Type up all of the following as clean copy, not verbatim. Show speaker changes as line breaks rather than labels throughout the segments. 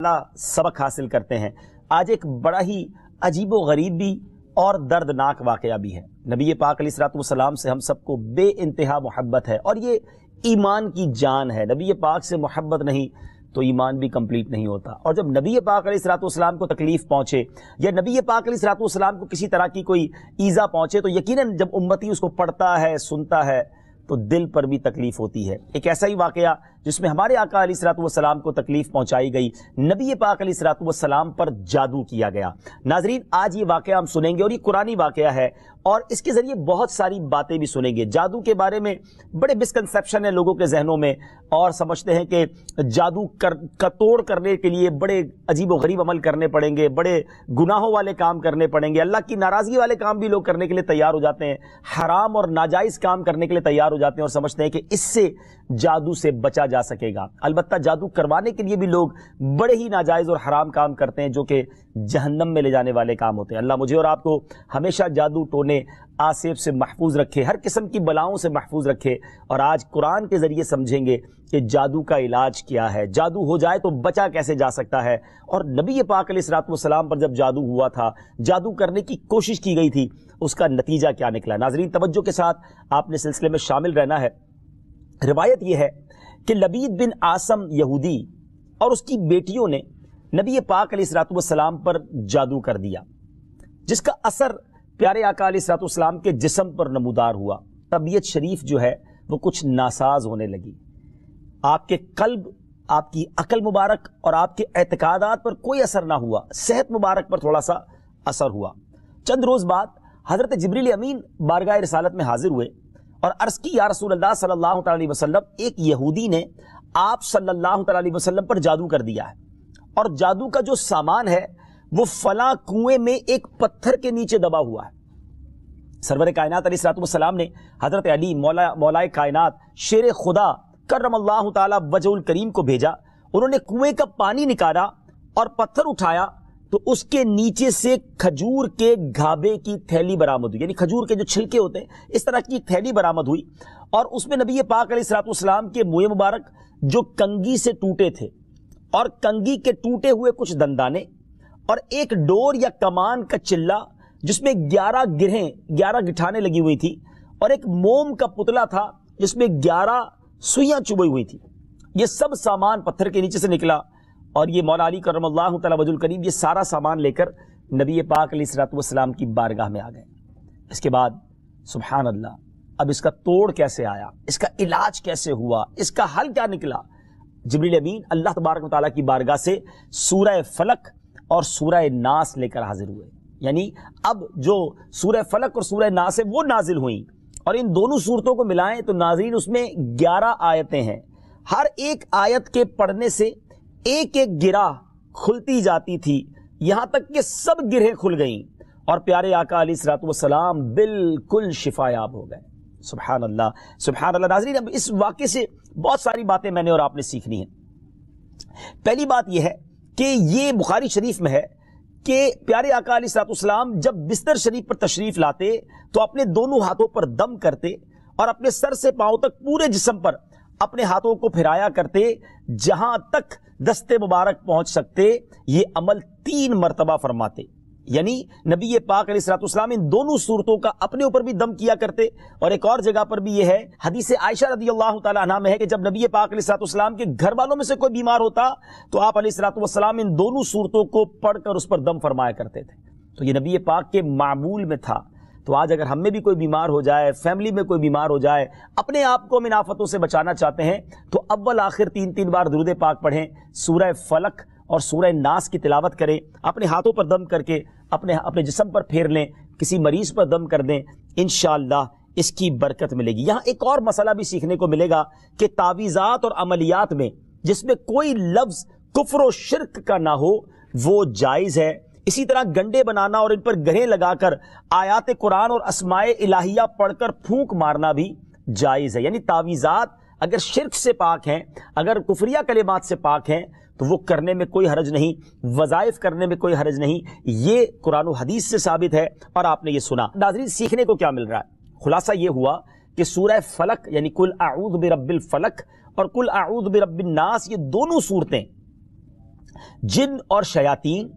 سبق حاصل کرتے ہیں۔ آج ایک بڑا ہی عجیب و غریب بھی اور دردناک واقعہ بھی ہے۔ نبی پاک علیہ الصلوۃ والسلام سے ہم سب کو بے انتہا محبت ہے اور یہ ایمان کی جان ہے۔ نبی پاک سے محبت نہیں تو ایمان بھی کمپلیٹ نہیں ہوتا، اور جب نبی پاک علیہ الصلوۃ والسلام کو تکلیف پہنچے یا نبی پاک علیہ الصلوۃ والسلام کو کسی طرح کی کوئی ایذا پہنچے تو یقیناً جب امتی اس کو پڑھتا ہے، سنتا ہے تو دل پر بھی تکلیف ہوتی ہے۔ ایک ایسا ہی واقعہ جس میں ہمارے آقا علیہ الصلوۃ والسلام کو تکلیف پہنچائی گئی، نبی پاک علیہ الصلوۃ والسلام پر جادو کیا گیا۔ ناظرین، آج یہ واقعہ ہم سنیں گے اور یہ قرآنی واقعہ ہے اور اس کے ذریعے بہت ساری باتیں بھی سنیں گے۔ جادو کے بارے میں بڑے مسکنسیپشن ہیں لوگوں کے ذہنوں میں، اور سمجھتے ہیں کہ جادو کا توڑ کرنے کے لیے بڑے عجیب و غریب عمل کرنے پڑیں گے، بڑے گناہوں والے کام کرنے پڑیں گے، اللہ کی ناراضگی والے کام بھی لوگ کرنے کے لیے تیار ہو جاتے ہیں، حرام اور ناجائز کام کرنے کے لیے تیار ہو جاتے ہیں اور سمجھتے ہیں کہ اس سے جادو سے بچا جا سکے گا۔ البتہ جادو کروانے کے لیے بھی لوگ بڑے ہی ناجائز اور حرام کام کرتے ہیں جو کہ جہنم میں لے جانے والے کام ہوتے ہیں۔ اللہ مجھے اور آپ کو ہمیشہ جادو ٹونے آصف سے محفوظ رکھے، ہر قسم کی بلاؤں سے محفوظ رکھے، اور آج قرآن کے ذریعے سمجھیں گے کہ جادو کا علاج کیا ہے، جادو ہو جائے تو بچا کیسے جا سکتا ہے، اور نبی پاک علیہ الصلوۃ والسلام پر جب جادو ہوا تھا، جادو کرنے کی کوشش کی گئی تھی، اس کا نتیجہ کیا نکلا۔ ناظرین، توجہ کے ساتھ آپ نے سلسلے میں شامل رہنا ہے۔ روایت یہ ہے کہ لبید بن عاصم یہودی اور اس کی بیٹیوں نے نبی پاک علیہ الصلوۃ والسلام پر جادو کر دیا، جس کا اثر پیارے آقا علیہ الصلوۃ والسلام کے جسم پر نمودار ہوا۔ طبیعت شریف جو ہے وہ کچھ ناساز ہونے لگی، آپ کے قلب، آپ کی عقل مبارک اور آپ کے اعتقادات پر کوئی اثر نہ ہوا، صحت مبارک پر تھوڑا سا اثر ہوا۔ چند روز بعد حضرت جبریل امین بارگاہ رسالت میں حاضر ہوئے اور عرض کی، یا رسول اللہ صلی اللہ تعالی وسلم، ایک یہودی نے آپ صلی اللہ تعالی وسلم پر جادو کر دیا ہے، اور جادو کا جو سامان ہے وہ فلاں کنویں میں ایک پتھر کے نیچے دبا ہوا ہے۔ سرور کائنات علیہ الصلوۃ والسلام نے حضرت علی مولا کائنات شیر خدا کرم اللہ تعالی وجہ الکریم کو بھیجا۔ انہوں نے کنویں کا پانی نکالا اور پتھر اٹھایا تو اس کے نیچے سے کھجور کے گھابے کی تھیلی برآمد ہوئی، یعنی کھجور کے جو چھلکے ہوتے ہیں اس طرح کی تھیلی برآمد ہوئی، اور اس میں نبی پاک علیہ الصلوۃ والسلام کے منہ مبارک جو کنگھی سے ٹوٹے تھے، اور کنگھی کے ٹوٹے ہوئے کچھ دندانے، اور ایک ڈور یا کمان کا چلہ جس میں 11 گٹھانے لگی ہوئی تھی، اور ایک موم کا پتلا تھا جس میں 11 سوئیاں چبھی ہوئی تھی۔ یہ سب سامان پتھر کے نیچے سے نکلا، اور یہ مولا علی کرم اللہ تعالی وجہ الکریم یہ سارا سامان لے کر نبی پاک علیہ الصلوۃ والسلام کی بارگاہ میں آ گئے۔ اس کے بعد سبحان اللہ، اب اس کا توڑ کیسے آیا، اس کا علاج کیسے ہوا، اس کا حل کیا نکلا؟ جبریل امین اللہ تبارک و تعالیٰ کی بارگاہ سے سورہ فلق اور سورہ ناس لے کر حاضر ہوئے، یعنی اب جو سورہ فلق اور سورہ ناس ہے وہ نازل ہوئیں، اور ان دونوں صورتوں کو ملائیں تو ناظرین اس میں 11 آیتیں ہیں۔ ہر ایک آیت کے پڑھنے سے ایک ایک گرہ کھلتی جاتی تھی، یہاں تک کہ سب گرہیں کھل گئیں، اور پیارے آقا علیہ الصلوۃ والسلام بالکل شفایاب ہو گئے۔ سبحان اللہ، سبحان اللہ۔ ناظرین، اب اس واقعے سے بہت ساری باتیں میں نے اور آپ نے سیکھنی ہیں۔ پہلی بات یہ ہے کہ یہ بخاری شریف میں ہے کہ پیارے آقا علیہ الصلوۃ والسلام جب بستر شریف پر تشریف لاتے تو اپنے دونوں ہاتھوں پر دم کرتے اور اپنے سر سے پاؤں تک پورے جسم پر اپنے ہاتھوں کو پھیرایا کرتے، جہاں تک دستے مبارک پہنچ سکتے یہ عمل 3 مرتبہ فرماتے، یعنی نبی پاک علیہ الصلوۃ والسلام ان دونوں صورتوں کا اپنے اوپر بھی دم کیا کرتے۔ اور ایک اور جگہ پر بھی یہ ہے، حدیث عائشہ رضی اللہ تعالی عنہا میں ہے کہ جب نبی پاک علیہ الصلوۃ والسلام کے گھر والوں میں سے کوئی بیمار ہوتا تو آپ علیہ الصلوۃ والسلام ان دونوں صورتوں کو پڑھ کر اس پر دم فرمایا کرتے تھے۔ تو یہ نبی پاک کے معمول میں تھا۔ تو آج اگر ہم میں بھی کوئی بیمار ہو جائے، فیملی میں کوئی بیمار ہو جائے، اپنے آپ کو ان آفتوں سے بچانا چاہتے ہیں تو اول آخر 3 بار درود پاک پڑھیں، سورہ فلق اور سورہ ناس کی تلاوت کریں، اپنے ہاتھوں پر دم کر کے اپنے جسم پر پھیر لیں، کسی مریض پر دم کر دیں، انشاءاللہ اس کی برکت ملے گی۔ یہاں ایک اور مسئلہ بھی سیکھنے کو ملے گا کہ تعویذات اور عملیات میں جس میں کوئی لفظ کفر و شرک کا نہ ہو وہ جائز ہے۔ اسی طرح گنڈے بنانا اور ان پر گرہیں لگا کر آیات قرآن اور اسماء الہیہ پڑھ کر پھونک مارنا بھی جائز ہے، یعنی تعویذات اگر شرک سے پاک ہیں، اگر کفریہ کلمات سے پاک ہیں تو وہ کرنے میں کوئی حرج نہیں، وظائف کرنے میں کوئی حرج نہیں، یہ قرآن و حدیث سے ثابت ہے اور آپ نے یہ سنا۔ ناظرین، سیکھنے کو کیا مل رہا ہے؟ خلاصہ یہ ہوا کہ سورہ فلق یعنی قل اعوذ برب الفلق اور قل اعوذ برب الناس، یہ دونوں صورتیں جن اور شیاطین،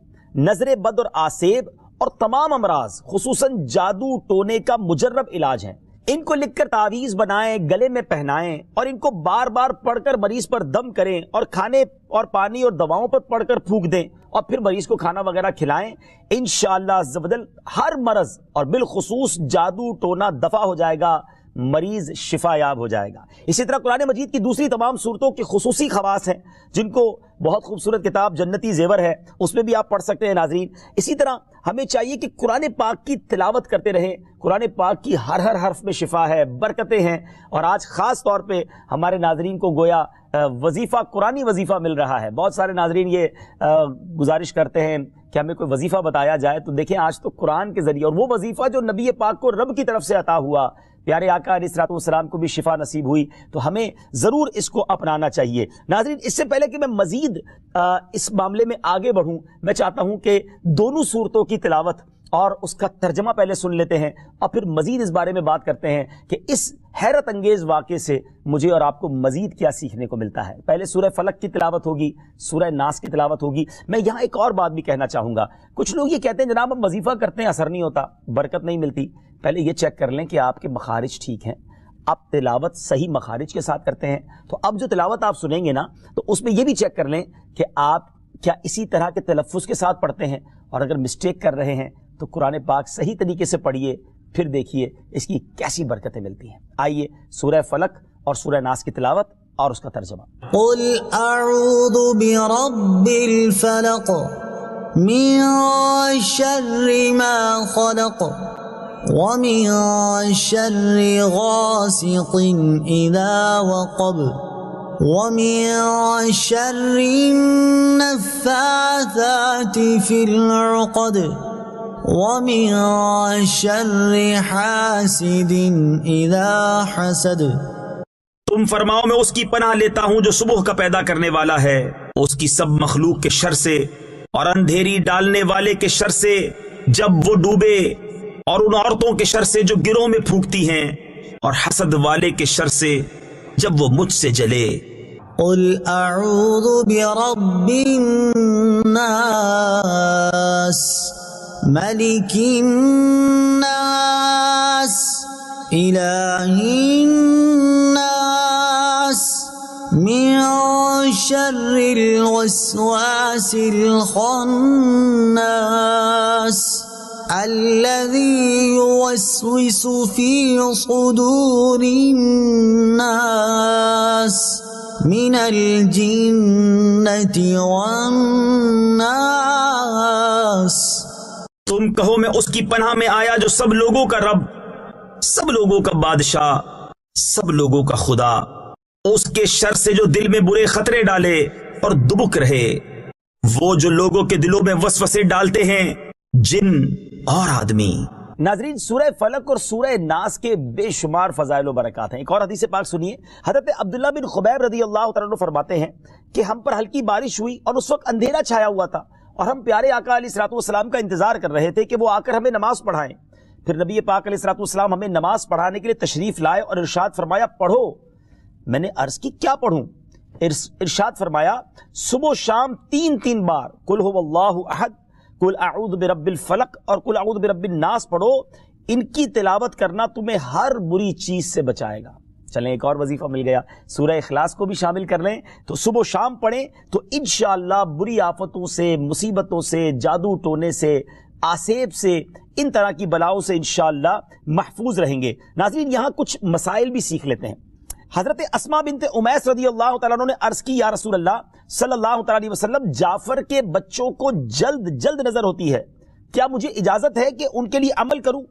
نظر بد اور آسیب اور تمام امراض خصوصاً جادو ٹونے کا مجرب علاج ہیں۔ ان کو لکھ کر تعویذ بنائیں، گلے میں پہنائیں اور ان کو بار بار پڑھ کر مریض پر دم کریں اور کھانے اور پانی اور دواؤں پر پڑھ کر پھونک دیں اور پھر مریض کو کھانا وغیرہ کھلائیں۔ انشاءاللہ عز و جل ہر مرض اور بالخصوص جادو ٹونا دفع ہو جائے گا، مریض شفا یاب ہو جائے گا۔ اسی طرح قرآن مجید کی دوسری تمام صورتوں کی خصوصی خواص ہیں جن کو بہت خوبصورت کتاب جنتی زیور ہے اس میں بھی آپ پڑھ سکتے ہیں ناظرین۔ اسی طرح ہمیں چاہیے کہ قرآن پاک کی تلاوت کرتے رہیں۔ قرآن پاک کی ہر حرف میں شفا ہے، برکتیں ہیں، اور آج خاص طور پہ ہمارے ناظرین کو گویا وظیفہ، قرآنی وظیفہ مل رہا ہے۔ بہت سارے ناظرین یہ گزارش کرتے ہیں کہ ہمیں کوئی وظیفہ بتایا جائے، تو دیکھیں آج تو قرآن کے ذریعے، اور وہ وظیفہ جو نبی پاک کو رب کی طرف سے عطا ہوا، پیارے آقا علیہ الصلوۃ والسلام کو بھی شفا نصیب ہوئی، تو ہمیں ضرور اس کو اپنانا چاہیے۔ ناظرین، اس سے پہلے کہ میں مزید اس معاملے میں آگے بڑھوں، میں چاہتا ہوں کہ دونوں صورتوں کی تلاوت اور اس کا ترجمہ پہلے سن لیتے ہیں اور پھر مزید اس بارے میں بات کرتے ہیں کہ اس حیرت انگیز واقعے سے مجھے اور آپ کو مزید کیا سیکھنے کو ملتا ہے۔ پہلے سورہ فلق کی تلاوت ہوگی، سورہ ناس کی تلاوت ہوگی۔ میں یہاں ایک اور بات بھی کہنا چاہوں گا، کچھ لوگ یہ کہتے ہیں جناب ہم وظیفہ کرتے ہیں اثر نہیں ہوتا، برکت نہیں ملتی۔ پہلے یہ چیک کر لیں کہ آپ کے مخارج ٹھیک ہیں، آپ تلاوت صحیح مخارج کے ساتھ کرتے ہیں۔ تو اب جو تلاوت آپ سنیں گے نا، تو اس میں یہ بھی چیک کر لیں کہ آپ کیا اسی طرح کے تلفظ کے ساتھ پڑھتے ہیں، اور اگر مسٹیک کر رہے ہیں تو قرآن پاک صحیح طریقے سے پڑھیے، پھر دیکھیے اس کی کیسی برکتیں ملتی ہیں۔ آئیے سورہ فلق اور سورہ ناس کی تلاوت اور اس کا ترجمہ۔
قل اعوذ برب الفلق من شر ما خلق ومن شر غاسق اذا وقب ومن شر النفاثات في العقد ومن شر حاسد اذا حسد۔
تم فرماؤ میں اس کی پناہ لیتا ہوں جو صبح کا پیدا کرنے والا ہے، اس کی سب مخلوق کے شر سے، اور اندھیری ڈالنے والے کے شر سے جب وہ ڈوبے، اور ان عورتوں کے شر سے جو گروہ میں پھونکتی ہیں، اور حسد والے کے شر سے جب وہ مجھ سے جلے۔
قل اعوذ برب الناس ملک الناس الہ الناس من شر الوسواس الخناس الذي يوسوس في صدور الناس من الجنة والناس۔
تم کہو میں اس کی پناہ میں آیا جو سب لوگوں کا رب، سب لوگوں کا بادشاہ، سب لوگوں کا خدا، اس کے شر سے جو دل میں برے خطرے ڈالے اور دبک رہے، وہ جو لوگوں کے دلوں میں وسوسے ڈالتے ہیں، جن اور آدمی۔ ناظرین، سورہ فلق اور سورہ ناس کے بے شمار فضائل و برکات ہیں۔ ایک اور حدیث پاک سنیے، حضرت عبداللہ بن خبیب رضی اللہ تعالیٰ عنہ فرماتے ہیں کہ ہم پر ہلکی بارش ہوئی اور اس وقت اندھیرا چھایا ہوا تھا، اور ہم پیارے آقا علیہ الصلوۃ والسلام کا انتظار کر رہے تھے کہ وہ آ کر ہمیں نماز پڑھائیں۔ پھر نبی پاک علیہ الصلوۃ والسلام ہمیں نماز پڑھانے کے لیے تشریف لائے اور ارشاد فرمایا پڑھو۔ میں نے عرض کی کیا پڑھوں؟ ارشاد فرمایا صبح و شام 3 بار قل هو اللہ احد، قل اعوذ برب الفلق اور قل اعوذ برب الناس پڑھو، ان کی تلاوت کرنا تمہیں ہر بری چیز سے بچائے گا۔ چلیں ایک اور وظیفہ مل گیا، سورہ اخلاص کو بھی شامل کر لیں، تو صبح و شام پڑھیں تو انشاءاللہ بری آفتوں سے، مصیبتوں سے، جادو ٹونے سے، آسیب سے، ان طرح کی بلاؤں سے انشاءاللہ محفوظ رہیں گے۔ ناظرین، یہاں کچھ مسائل بھی سیکھ لیتے ہیں۔ حضرت اسماء بنت امیس رضی اللہ تعالیٰ عنہ نے عرض کی یا رسول اللہ صلی اللہ تعالیٰ علیہ وسلم، جعفر کے بچوں کو جلد نظر ہوتی ہے، کیا مجھے اجازت ہے کہ ان کے لیے عمل کروں؟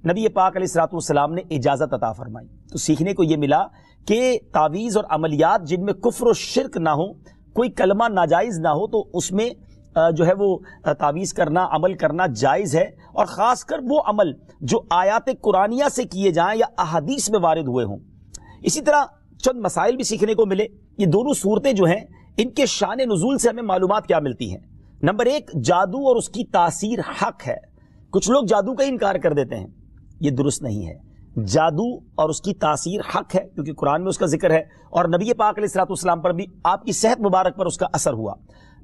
نبی پاک علیہ الصلوۃ والسلام نے اجازت عطا فرمائی۔ تو سیکھنے کو یہ ملا کہ تعویذ اور عملیات جن میں کفر و شرک نہ ہو، کوئی کلمہ ناجائز نہ ہو، تو اس میں جو ہے وہ تعویذ کرنا، عمل کرنا جائز ہے، اور خاص کر وہ عمل جو آیات قرآنیہ سے کیے جائیں یا احادیث میں وارد ہوئے ہوں۔ اسی طرح چند مسائل بھی سیکھنے کو ملے۔ یہ دونوں صورتیں جو ہیں ان کے شان نزول سے ہمیں معلومات کیا ملتی ہیں؟ نمبر 1، جادو اور اس کی تاثیر حق ہے۔ کچھ لوگ جادو کا انکار کر دیتے ہیں، یہ درست نہیں ہے۔ جادو اور اس کی تاثیر حق ہے کیونکہ قرآن میں اس کا ذکر ہے، اور نبی پاک علیہ الصلوۃ والسلام پر بھی آپ کی صحت مبارک پر اس کا اثر ہوا۔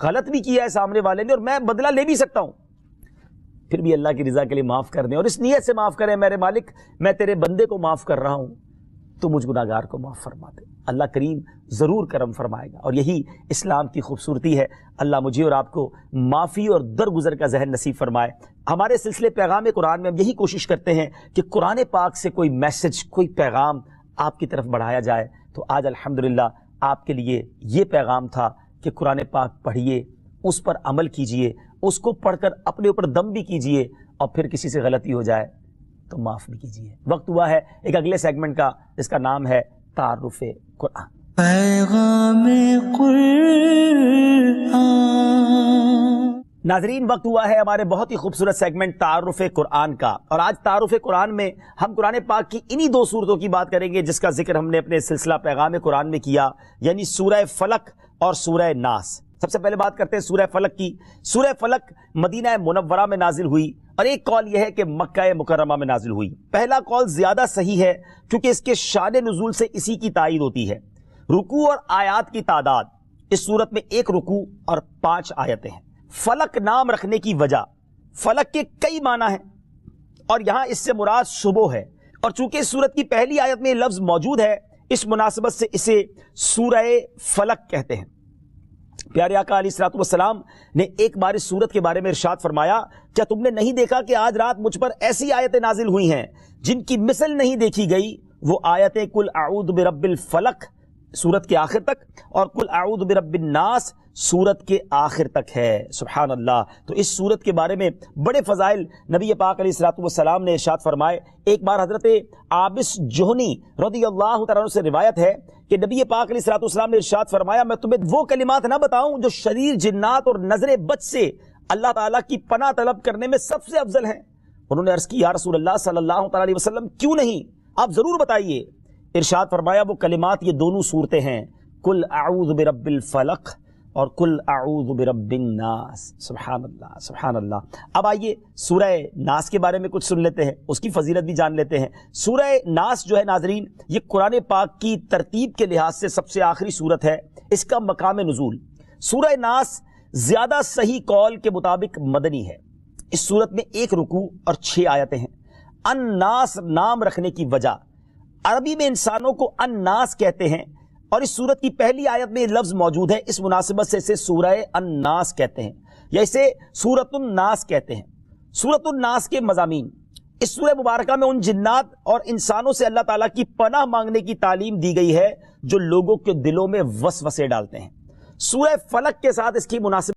غلط بھی کیا ہے سامنے والے نے اور میں بدلہ لے بھی سکتا ہوں، پھر بھی اللہ کی رضا کے لیے معاف کر دیں اور اس نیت سے معاف کریں، میرے مالک میں تیرے بندے کو معاف کر رہا ہوں، تو مجھ گناہگار کو معاف فرما دے۔ اللہ کریم ضرور کرم فرمائے گا، اور یہی اسلام کی خوبصورتی ہے۔ اللہ مجھے اور آپ کو معافی اور درگزر کا ذہن نصیب فرمائے۔ ہمارے سلسلے پیغام قرآن میں ہم یہی کوشش کرتے ہیں کہ قرآن پاک سے کوئی میسج، کوئی پیغام آپ کی طرف بڑھایا جائے، تو آج الحمدللہ آپ کے لیے یہ پیغام تھا کہ قرآن پاک پڑھیے، اس پر عمل کیجئے، اس کو پڑھ کر اپنے اوپر دم بھی کیجئے، اور پھر کسی سے غلطی ہو جائے تو معاف بھی کیجئے۔ وقت ہوا ہے ایک اگلے سیگمنٹ کا، جس کا نام ہے تعارف قرآن۔
پیغام قرآن۔
ناظرین، وقت ہوا ہے ہمارے بہت ہی خوبصورت سیگمنٹ تعارف قرآن کا، اور آج تعارف قرآن میں ہم قرآن پاک کی انہی دو سورتوں کی بات کریں گے جس کا ذکر ہم نے اپنے سلسلہ پیغام قرآن میں کیا، یعنی سورہ فلق اور سورہ ناس۔ سب سے پہلے بات کرتے ہیں سورہ فلق کی۔ سورہ فلق مدینہ منورہ میں نازل ہوئی، اور ایک قول یہ ہے کہ مکہ مکرمہ میں نازل ہوئی۔ پہلا قول زیادہ صحیح ہے کیونکہ اس کے شان نزول سے اسی کی تائید ہوتی ہے۔ رکوع اور آیات کی تعداد، اس صورت میں 1 رکوع اور 5 آیتیں ہیں۔ فلق نام رکھنے کی وجہ، فلق کے کئی معنی ہیں اور یہاں اس سے مراد صبح ہے، اور چونکہ اس صورت کی پہلی آیت میں یہ لفظ موجود ہے، اس مناسبت سے اسے سورہ فلق کہتے ہیں۔ پیارے آقا علیہ الصلوۃ والسلام نے ایک بار اس سورت کے بارے میں ارشاد فرمایا، کیا تم نے نہیں دیکھا کہ آج رات مجھ پر ایسی آیتیں نازل ہوئی ہیں جن کی مثل نہیں دیکھی گئی؟ وہ آیتیں قل اعوذ برب الفلق سورت کے آخر تک، اور قل اعوذ برب الناس سورت کے آخر تک ہے۔ سبحان اللہ۔ تو اس سورت کے بارے میں بڑے فضائل نبی پاک علیہ الصلوۃ والسلام نے ارشاد فرمائے۔ ایک بار حضرت عابس جوہنی رضی اللہ تعالیٰ عنہ سے روایت ہے کہ نبی پاک علیہ الصلوۃ والسلام نے ارشاد فرمایا، میں تمہیں وہ کلمات نہ بتاؤں جو شریر جنات اور نظر بد سے اللہ تعالیٰ کی پناہ طلب کرنے میں سب سے افضل ہیں؟ انہوں نے عرض کی، یا رسول اللہ صلی اللہ تعالیٰ علیہ وسلم، کیوں نہیں، آپ ضرور بتائیے۔ ارشاد فرمایا، وہ کلمات یہ دونوں صورتیں ہیں، قل اعوذ برب الفلق اور قل اعوذ برب الناس۔ سبحان اللہ، سبحان اللہ۔ اب آئیے سورہ ناس کے بارے میں کچھ سن لیتے ہیں، اس کی فضیلت بھی جان لیتے ہیں۔ سورہ ناس جو ہے ناظرین، یہ قرآن پاک کی ترتیب کے لحاظ سے سب سے آخری سورت ہے۔ اس کا مقام نزول، سورہ ناس زیادہ صحیح قول کے مطابق مدنی ہے۔ اس سورت میں 1 رکوع اور 6 آیتیں ہیں۔ الناس نام رکھنے کی وجہ، عربی میں انسانوں کو الناس کہتے ہیں، اور اس سورت کی پہلی آیت میں یہ لفظ موجود ہے، اس مناسبت سے اسے سورہ الناس کہتے ہیں، یا اسے سورۃ الناس کہتے ہیں۔ سورۃ الناس کے مضامین، اس سورہ مبارکہ میں ان جنات اور انسانوں سے اللہ تعالیٰ کی پناہ مانگنے کی تعلیم دی گئی ہے جو لوگوں کے دلوں میں وسوسے ڈالتے ہیں۔ سورہ فلق کے ساتھ اس کی مناسبت